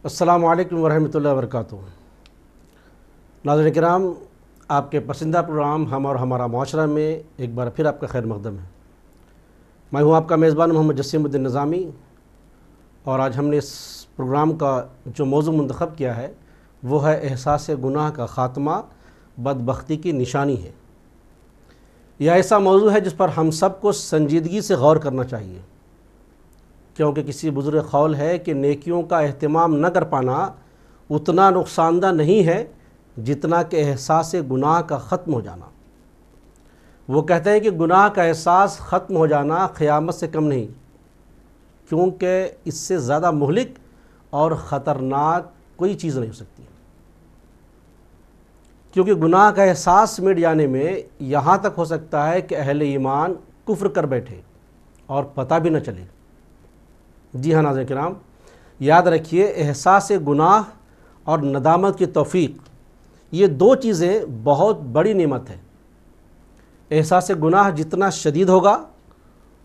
السلام علیکم ورحمۃ اللہ وبرکاتہ۔ ناظرین کرام، آپ کے پسندیدہ پروگرام ہم اور ہمارا معاشرہ میں ایک بار پھر آپ کا خیر مقدم ہے۔ میں ہوں آپ کا میزبان محمد جسیم الدین نظامی، اور آج ہم نے اس پروگرام کا جو موضوع منتخب کیا ہے وہ ہے احساس گناہ کا خاتمہ بدبختی کی نشانی ہے۔ یہ ایسا موضوع ہے جس پر ہم سب کو سنجیدگی سے غور کرنا چاہیے، کیونکہ کسی بزرگ قول ہے کہ نیکیوں کا اہتمام نہ کر پانا اتنا نقصان دہ نہیں ہے جتنا کہ احساس گناہ کا ختم ہو جانا۔ وہ کہتے ہیں کہ گناہ کا احساس ختم ہو جانا قیامت سے کم نہیں، کیونکہ اس سے زیادہ مہلک اور خطرناک کوئی چیز نہیں ہو سکتی۔ کیونکہ گناہ کا احساس مٹ جانے میں یہاں تک ہو سکتا ہے کہ اہل ایمان کفر کر بیٹھے اور پتہ بھی نہ چلے۔ جی ہاں ناظرین کرام، یاد رکھیے، احساس گناہ اور ندامت کی توفیق، یہ دو چیزیں بہت بڑی نعمت ہے۔ احساس گناہ جتنا شدید ہوگا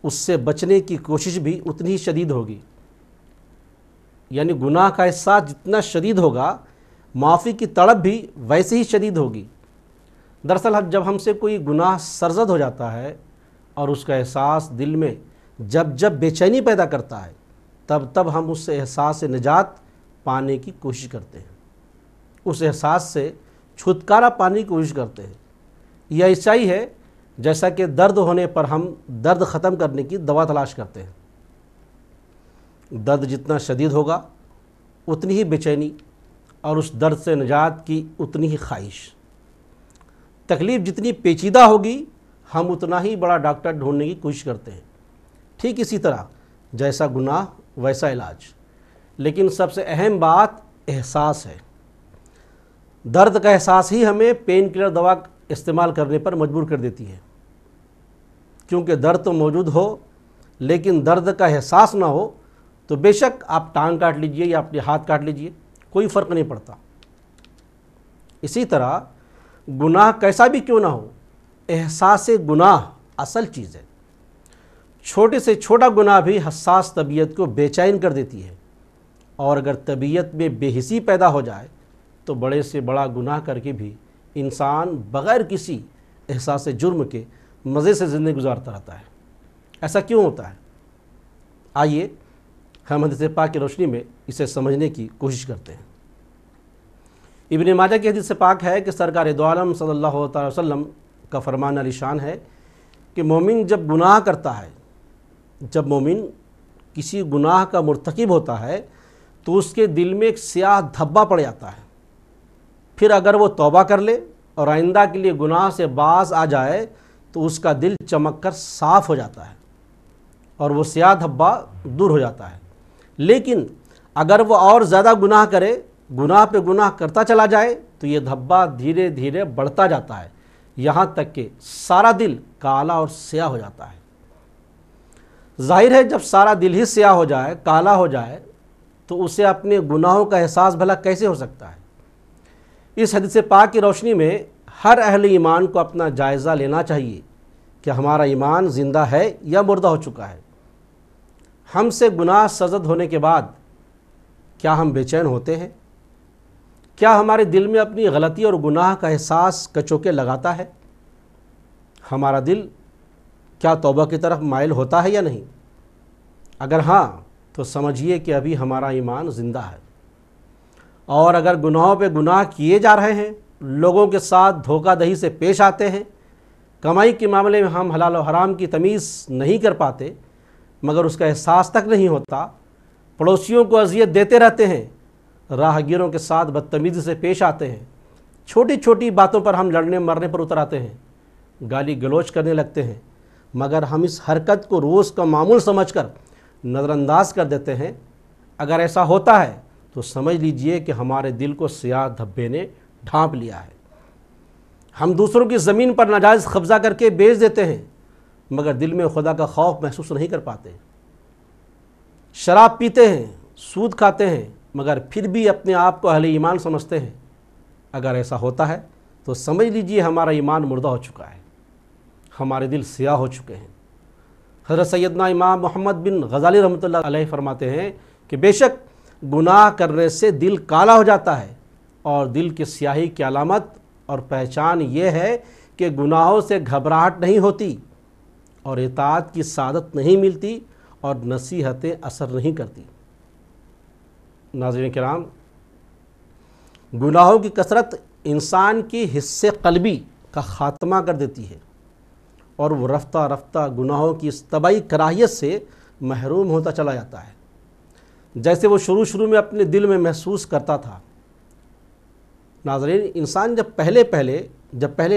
اس سے بچنے کی کوشش بھی اتنی ہی شدید ہوگی، یعنی گناہ کا احساس جتنا شدید ہوگا معافی کی تڑپ بھی ویسے ہی شدید ہوگی۔ دراصل جب ہم سے کوئی گناہ سرزد ہو جاتا ہے اور اس کا احساس دل میں جب بے چینی پیدا کرتا ہے، تب ہم اس سے احساس نجات پانے کی کوشش کرتے ہیں، اس احساس سے چھٹکارا پانے کی کوشش کرتے ہیں۔ یہ ایسا ہی ہے جیسا کہ درد ہونے پر ہم درد ختم کرنے کی دوا تلاش کرتے ہیں۔ درد جتنا شدید ہوگا اتنی ہی بے چینی اور اس درد سے نجات کی اتنی ہی خواہش۔ تکلیف جتنی پیچیدہ ہوگی ہم اتنا ہی بڑا ڈاکٹر ڈھونڈنے کی کوشش کرتے ہیں۔ ٹھیک اسی طرح جیسا گناہ ویسا علاج، لیکن سب سے اہم بات احساس ہے۔ درد کا احساس ہی ہمیں پین کلر دوا استعمال کرنے پر مجبور کر دیتی ہے، کیونکہ درد تو موجود ہو لیکن درد کا احساس نہ ہو تو بے شک آپ ٹانگ کاٹ لیجئے یا اپنے ہاتھ کاٹ لیجئے، کوئی فرق نہیں پڑتا۔ اسی طرح گناہ کیسا بھی کیوں نہ ہو، احساس گناہ اصل چیز ہے۔ چھوٹے سے چھوٹا گناہ بھی حساس طبیعت کو بے چین کر دیتی ہے، اور اگر طبیعت میں بے حسی پیدا ہو جائے تو بڑے سے بڑا گناہ کر کے بھی انسان بغیر کسی احساس جرم کے مزے سے زندگی گزارتا رہتا ہے۔ ایسا کیوں ہوتا ہے؟ آئیے ہم حدیث پاک کی روشنی میں اسے سمجھنے کی کوشش کرتے ہیں۔ ابن ماجہ کی حدیث پاک ہے کہ سرکار دو عالم صلی اللہ تعالی وسلم کا فرمان علی شان ہے کہ مومن جب گناہ کرتا ہے، جب مومن کسی گناہ کا مرتکب ہوتا ہے تو اس کے دل میں ایک سیاہ دھبا پڑ جاتا ہے۔ پھر اگر وہ توبہ کر لے اور آئندہ کے لیے گناہ سے باز آ جائے تو اس کا دل چمک کر صاف ہو جاتا ہے اور وہ سیاہ دھبا دور ہو جاتا ہے۔ لیکن اگر وہ اور زیادہ گناہ کرے، گناہ پہ گناہ کرتا چلا جائے تو یہ دھبا دھیرے دھیرے بڑھتا جاتا ہے، یہاں تک کہ سارا دل کالا اور سیاہ ہو جاتا ہے۔ ظاہر ہے جب سارا دل ہی سیاہ ہو جائے، کالا ہو جائے، تو اسے اپنے گناہوں کا احساس بھلا کیسے ہو سکتا ہے؟ اس حدیث پاک کی روشنی میں ہر اہل ایمان کو اپنا جائزہ لینا چاہیے کہ ہمارا ایمان زندہ ہے یا مردہ ہو چکا ہے۔ ہم سے گناہ سرزد ہونے کے بعد کیا ہم بے چین ہوتے ہیں؟ کیا ہمارے دل میں اپنی غلطی اور گناہ کا احساس کچوکے لگاتا ہے؟ ہمارا دل کیا توبہ کی طرف مائل ہوتا ہے یا نہیں؟ اگر ہاں تو سمجھیے کہ ابھی ہمارا ایمان زندہ ہے، اور اگر گناہوں پہ گناہ کیے جا رہے ہیں، لوگوں کے ساتھ دھوکہ دہی سے پیش آتے ہیں، کمائی کے معاملے میں ہم حلال و حرام کی تمیز نہیں کر پاتے مگر اس کا احساس تک نہیں ہوتا، پڑوسیوں کو اذیت دیتے رہتے ہیں، راہ گیروں کے ساتھ بدتمیزی سے پیش آتے ہیں، چھوٹی چھوٹی باتوں پر ہم لڑنے مرنے پر اتر آتے ہیں، گالی گلوچ کرنے لگتے ہیں، مگر ہم اس حرکت کو روز کا معمول سمجھ کر نظر انداز کر دیتے ہیں۔ اگر ایسا ہوتا ہے تو سمجھ لیجئے کہ ہمارے دل کو سیاہ دھبے نے ڈھانپ لیا ہے۔ ہم دوسروں کی زمین پر ناجائز قبضہ کر کے بیچ دیتے ہیں مگر دل میں خدا کا خوف محسوس نہیں کر پاتے، شراب پیتے ہیں، سود کھاتے ہیں، مگر پھر بھی اپنے آپ کو اہل ایمان سمجھتے ہیں۔ اگر ایسا ہوتا ہے تو سمجھ لیجئے ہمارا ایمان مردہ ہو چکا ہے، ہمارے دل سیاہ ہو چکے ہیں۔ حضرت سیدنا امام محمد بن غزالی رحمۃ اللہ علیہ فرماتے ہیں کہ بے شک گناہ کرنے سے دل کالا ہو جاتا ہے، اور دل کی سیاہی کی علامت اور پہچان یہ ہے کہ گناہوں سے گھبراہٹ نہیں ہوتی، اور اطاعت کی سعادت نہیں ملتی، اور نصیحتیں اثر نہیں کرتی۔ ناظرین کرام، گناہوں کی کثرت انسان کی حصے قلبی کا خاتمہ کر دیتی ہے، اور وہ رفتہ رفتہ گناہوں کی اس طبعی کراہیت سے محروم ہوتا چلا جاتا ہے، جیسے وہ شروع میں اپنے دل میں محسوس کرتا تھا۔ ناظرین، انسان جب پہلے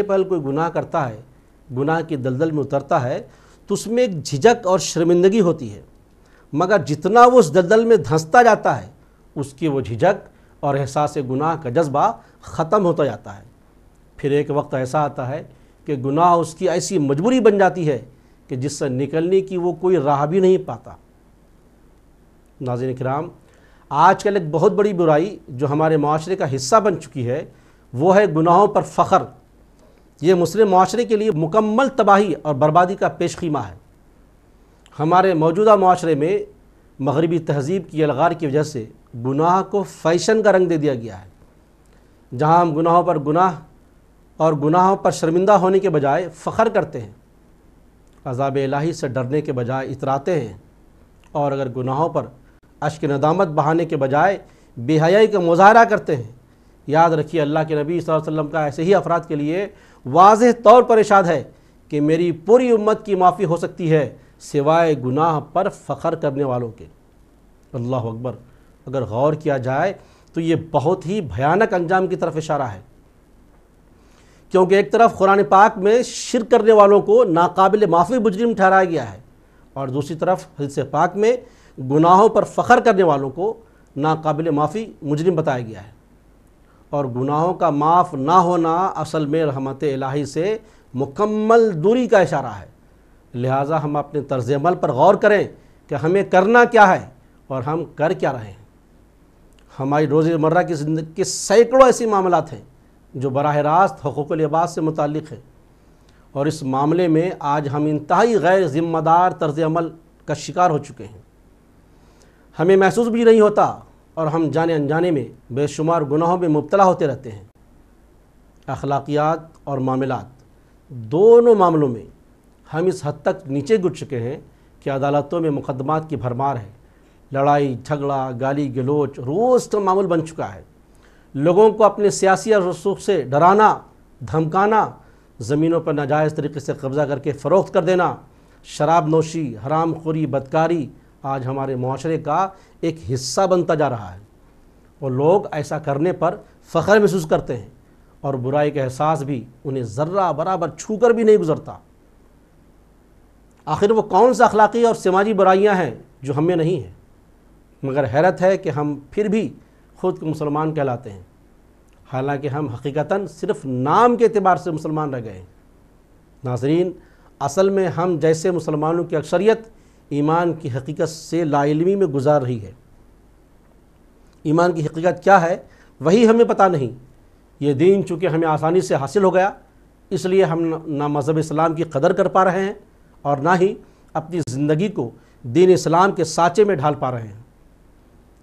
کوئی گناہ کرتا ہے، گناہ کی دلدل میں اترتا ہے، تو اس میں ایک جھجک اور شرمندگی ہوتی ہے، مگر جتنا وہ اس دلدل میں دھنستا جاتا ہے، اس کی وہ جھجک اور احساس گناہ کا جذبہ ختم ہوتا جاتا ہے۔ پھر ایک وقت ایسا آتا ہے کہ گناہ اس کی ایسی مجبوری بن جاتی ہے کہ جس سے نکلنے کی وہ کوئی راہ بھی نہیں پاتا۔ ناظرین کرام، آج کل ایک بہت بڑی برائی جو ہمارے معاشرے کا حصہ بن چکی ہے، وہ ہے گناہوں پر فخر۔ یہ مسلم معاشرے کے لیے مکمل تباہی اور بربادی کا پیش خیمہ ہے۔ ہمارے موجودہ معاشرے میں مغربی تہذیب کی الغار کی وجہ سے گناہ کو فیشن کا رنگ دے دیا گیا ہے، جہاں ہم گناہوں پر شرمندہ ہونے کے بجائے فخر کرتے ہیں، عذاب الہی سے ڈرنے کے بجائے اتراتے ہیں، اور اگر گناہوں پر اشک ندامت بہانے کے بجائے بے حیائی کا مظاہرہ کرتے ہیں۔ یاد رکھیے، اللہ کے نبی صلی اللہ علیہ وسلم کا ایسے ہی افراد کے لیے واضح طور پر ارشاد ہے کہ میری پوری امت کی معافی ہو سکتی ہے سوائے گناہ پر فخر کرنے والوں کے۔ اللہ اکبر! اگر غور کیا جائے تو یہ بہت ہی بھیانک انجام کی طرف اشارہ ہے، کیونکہ ایک طرف قرآن پاک میں شرک کرنے والوں کو ناقابل معافی مجرم ٹھہرایا گیا ہے، اور دوسری طرف حدیث پاک میں گناہوں پر فخر کرنے والوں کو ناقابل معافی مجرم بتایا گیا ہے۔ اور گناہوں کا معاف نہ ہونا اصل میں رحمت الہی سے مکمل دوری کا اشارہ ہے۔ لہٰذا ہم اپنے طرز عمل پر غور کریں کہ ہمیں کرنا کیا ہے اور ہم کر کیا رہے ہیں۔ ہماری روزمرہ کی زندگی کے سینکڑوں ایسی معاملات ہیں جو براہ راست حقوق العباد سے متعلق ہیں، اور اس معاملے میں آج ہم انتہائی غیر ذمہ دار طرز عمل کا شکار ہو چکے ہیں۔ ہمیں محسوس بھی نہیں ہوتا، اور ہم جانے انجانے میں بے شمار گناہوں میں مبتلا ہوتے رہتے ہیں۔ اخلاقیات اور معاملات، دونوں معاملوں میں ہم اس حد تک نیچے گر چکے ہیں کہ عدالتوں میں مقدمات کی بھرمار ہے۔ لڑائی جھگڑا، گالی گلوچ روز کا معمول بن چکا ہے۔ لوگوں کو اپنے سیاسی اور رسوخ سے ڈرانا، دھمکانا، زمینوں پر ناجائز طریقے سے قبضہ کر کے فروخت کر دینا، شراب نوشی، حرام خوری، بدکاری آج ہمارے معاشرے کا ایک حصہ بنتا جا رہا ہے، اور لوگ ایسا کرنے پر فخر محسوس کرتے ہیں، اور برائی کا احساس بھی انہیں ذرہ برابر چھو کر بھی نہیں گزرتا۔ آخر وہ کون سا اخلاقی اور سماجی برائیاں ہیں جو ہمیں نہیں ہیں؟ مگر حیرت ہے کہ ہم پھر بھی خود کو مسلمان کہلاتے ہیں، حالانکہ ہم حقیقتاً صرف نام کے اعتبار سے مسلمان رہ گئے ہیں۔ ناظرین، اصل میں ہم جیسے مسلمانوں کی اکثریت ایمان کی حقیقت سے لا علمی میں گزار رہی ہے۔ ایمان کی حقیقت کیا ہے وہی ہمیں پتہ نہیں۔ یہ دین چونکہ ہمیں آسانی سے حاصل ہو گیا، اس لیے ہم نہ مذہب اسلام کی قدر کر پا رہے ہیں، اور نہ ہی اپنی زندگی کو دین اسلام کے سانچے میں ڈھال پا رہے ہیں۔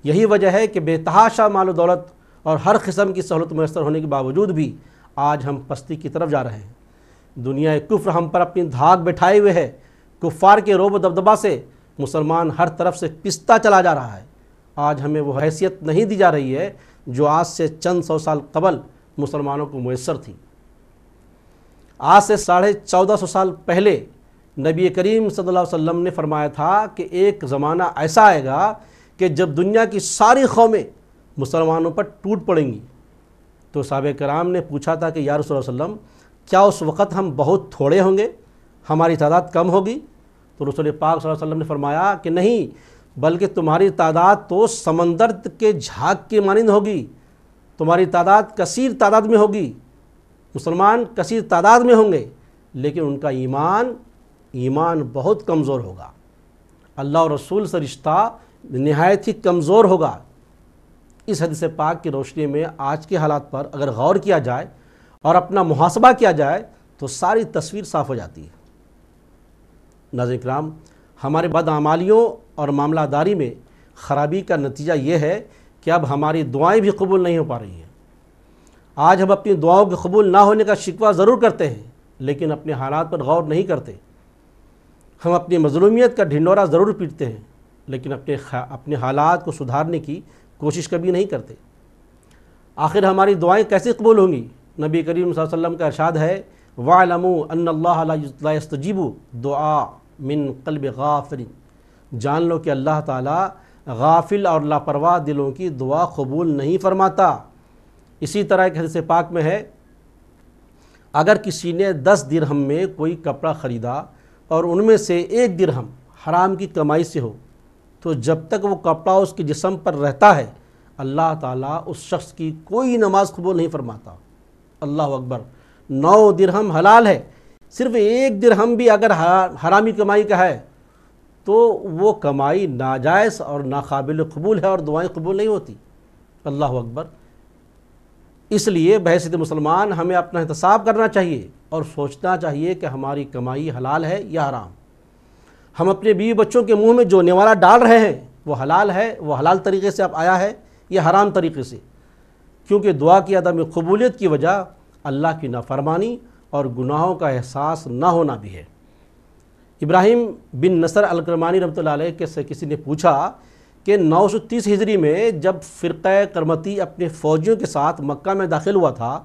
یہی وجہ ہے کہ بے تحاشا مال و دولت اور ہر قسم کی سہولت میسر ہونے کے باوجود بھی آج ہم پستی کی طرف جا رہے ہیں۔ دنیا کفر ہم پر اپنی دھاک بٹھائے ہوئے ہے۔ کفار کے روب و دبدبا سے مسلمان ہر طرف سے پستا چلا جا رہا ہے۔ آج ہمیں وہ حیثیت نہیں دی جا رہی ہے جو آج سے چند سو سال قبل مسلمانوں کو میسر تھی۔ آج سے 1450 سال پہلے نبی کریم صلی اللہ علیہ وسلم نے فرمایا تھا کہ ایک زمانہ ایسا آئے گا کہ جب دنیا کی ساری قومیں مسلمانوں پر ٹوٹ پڑیں گی۔ تو صحابہ کرام نے پوچھا تھا کہ یا رسول اللہ صلی اللہ علیہ وسلم، کیا اس وقت ہم بہت تھوڑے ہوں گے، ہماری تعداد کم ہوگی؟ تو رسول پاک صلی اللہ علیہ وسلم نے فرمایا کہ نہیں، بلکہ تمہاری تعداد تو سمندر کے جھاگ کے مانند ہوگی، تمہاری تعداد کثیر تعداد میں ہوگی، مسلمان کثیر تعداد میں ہوں گے، لیکن ان کا ایمان بہت کمزور ہوگا، اللہ اور رسول سے رشتہ نہایت ہی کمزور ہوگا۔ اس حدیث پاک کی روشنی میں آج کے حالات پر اگر غور کیا جائے اور اپنا محاسبہ کیا جائے تو ساری تصویر صاف ہو جاتی ہے۔ ناظرین کرام، ہمارے بدعمالیوں اور معاملہ داری میں خرابی کا نتیجہ یہ ہے کہ اب ہماری دعائیں بھی قبول نہیں ہو پا رہی ہیں۔ آج ہم اپنی دعاؤں کے قبول نہ ہونے کا شکوہ ضرور کرتے ہیں، لیکن اپنے حالات پر غور نہیں کرتے۔ ہم اپنی مظلومیت کا ڈھنڈورا ضرور پیٹتے ہیں، لیکن اپنے حالات کو سدھارنے کی کوشش کبھی نہیں کرتے۔ آخر ہماری دعائیں کیسے قبول ہوں گی؟ نبی کریم صلی اللہ علیہ وسلم کا ارشاد ہے وَاعْلَمُوا أَنَّ اللَّهَ لَا يَسْتَجِيبُ دُعَاء مِن قَلْبِ غَافِلٍ، جان لو کہ اللہ تعالیٰ غافل اور لاپرواہ دلوں کی دعا قبول نہیں فرماتا۔ اسی طرح ایک حدیث پاک میں ہے اگر کسی نے 10 درہم میں کوئی کپڑا خریدا اور ان میں سے 1 درہم حرام کی کمائی سے ہو، تو جب تک وہ کپڑا اس کے جسم پر رہتا ہے اللہ تعالیٰ اس شخص کی کوئی نماز قبول نہیں فرماتا۔ اللہ اکبر! 9 درہم حلال ہے، صرف 1 درہم بھی اگر حرامی کمائی کا ہے تو وہ کمائی ناجائز اور ناقابل قبول ہے اور دعائیں قبول نہیں ہوتی۔ اللہ اکبر! اس لیے بحیثیت مسلمان ہمیں اپنا احتساب کرنا چاہیے اور سوچنا چاہیے کہ ہماری کمائی حلال ہے یا حرام۔ ہم اپنے بیوی بچوں کے منہ میں جو نوالا ڈال رہے ہیں وہ حلال ہے، وہ حلال طریقے سے اب آیا ہے یا حرام طریقے سے؟ کیونکہ دعا کی عدم قبولیت کی وجہ اللہ کی نافرمانی اور گناہوں کا احساس نہ ہونا بھی ہے۔ ابراہیم بن نصر الکرمانی رحمۃ اللہ علیہ سے کسی نے پوچھا کہ 930 ہجری میں جب فرقہ کرمتی اپنے فوجیوں کے ساتھ مکہ میں داخل ہوا تھا،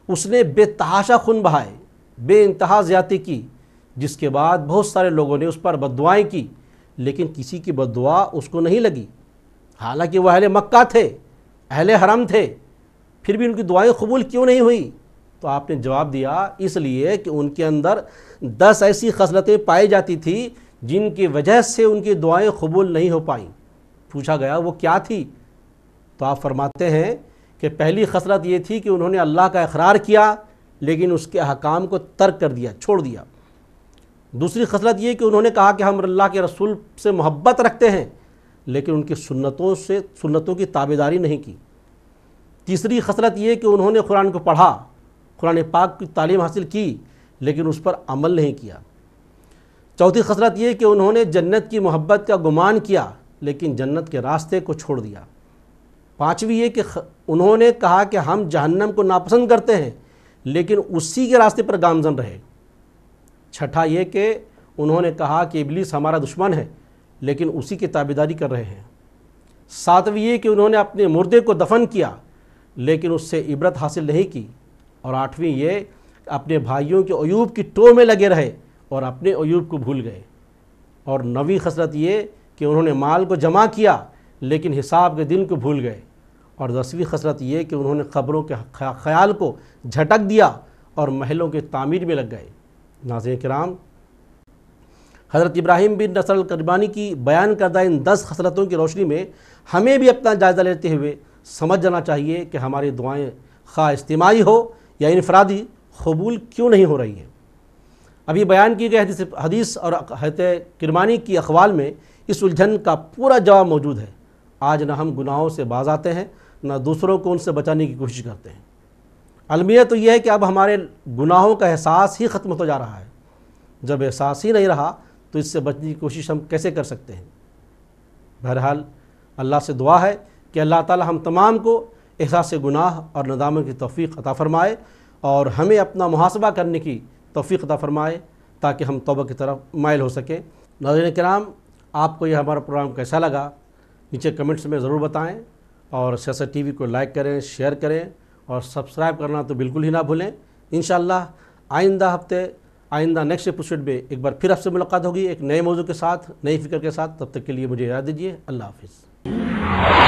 اس نے بے تحاشا خون بہائے، بے انتہا زیادتی کی، جس کے بعد بہت سارے لوگوں نے اس پر بددعائیں کی، لیکن کسی کی بددعا اس کو نہیں لگی، حالانکہ وہ اہل مکہ تھے، اہل حرم تھے، پھر بھی ان کی دعائیں قبول کیوں نہیں ہوئی؟ تو آپ نے جواب دیا اس لیے کہ ان کے اندر 10 ایسی خصلتیں پائی جاتی تھی جن کی وجہ سے ان کی دعائیں قبول نہیں ہو پائیں۔ پوچھا گیا وہ کیا تھی؟ تو آپ فرماتے ہیں کہ پہلی خصلت یہ تھی کہ انہوں نے اللہ کا اقرار کیا لیکن اس کے احکام کو ترک کر دیا، چھوڑ دیا۔ دوسری خصلت یہ کہ انہوں نے کہا کہ ہم اللہ کے رسول سے محبت رکھتے ہیں لیکن ان کی سنتوں کی تابعداری نہیں کی۔ تیسری خصلت یہ کہ انہوں نے قرآن کو پڑھا، قرآن پاک کی تعلیم حاصل کی لیکن اس پر عمل نہیں کیا۔ چوتھی خصلت یہ کہ انہوں نے جنت کی محبت کا گمان کیا لیکن جنت کے راستے کو چھوڑ دیا۔ پانچویں یہ کہ انہوں نے کہا کہ ہم جہنم کو ناپسند کرتے ہیں لیکن اسی کے راستے پر گامزن رہے۔ چھٹا یہ کہ انہوں نے کہا کہ ابلیس ہمارا دشمن ہے لیکن اسی کی تابعداری کر رہے ہیں۔ ساتویں یہ کہ انہوں نے اپنے مردے کو دفن کیا لیکن اس سے عبرت حاصل نہیں کی۔ اور آٹھویں یہ اپنے بھائیوں کے عیوب کی ٹو میں لگے رہے اور اپنے عیوب کو بھول گئے۔ اور نویں خصلت یہ کہ انہوں نے مال کو جمع کیا لیکن حساب کے دن کو بھول گئے۔ اور 10ویں خصلت یہ کہ انہوں نے قبروں کے خیال کو جھٹک دیا اور محلوں کے تعمیر میں لگ گئے۔ ناظرین کرام، حضرت ابراہیم بن نصر الکرمانی کی بیان کردہ ان 10 خصلتوں کی روشنی میں ہمیں بھی اپنا جائزہ لیتے ہوئے سمجھ جانا چاہیے کہ ہماری دعائیں خواہ اجتماعی ہو یا انفرادی قبول کیوں نہیں ہو رہی ہیں۔ ابھی بیان کی گئی حدیث اور حضرت کرمانی کی اقوال میں اس الجھن کا پورا جواب موجود ہے۔ آج نہ ہم گناہوں سے باز آتے ہیں نہ دوسروں کو ان سے بچانے کی کوشش کرتے ہیں۔ المیہ تو یہ ہے کہ اب ہمارے گناہوں کا احساس ہی ختم ہوتا جا رہا ہے۔ جب احساس ہی نہیں رہا تو اس سے بچنے کی کوشش ہم کیسے کر سکتے ہیں؟ بہرحال اللہ سے دعا ہے کہ اللہ تعالی ہم تمام کو احساس گناہ اور ندامت کی توفیق عطا فرمائے اور ہمیں اپنا محاسبہ کرنے کی توفیق عطا فرمائے تاکہ ہم توبہ کی طرف مائل ہو سکیں۔ ناظرین کرام، آپ کو یہ ہمارا پروگرام کیسا لگا نیچے کمنٹس میں ضرور بتائیں، اور سیاست ٹی وی کو لائک کریں، شیئر کریں اور سبسکرائب کرنا تو بالکل ہی نہ بھولیں۔ انشاءاللہ آئندہ ہفتے نیکسٹ ایپیسوڈ میں ایک بار پھر آپ سے ملاقات ہوگی ایک نئے موضوع کے ساتھ، نئی فکر کے ساتھ۔ تب تک کے لیے مجھے اجازت دیجیے۔ اللہ حافظ۔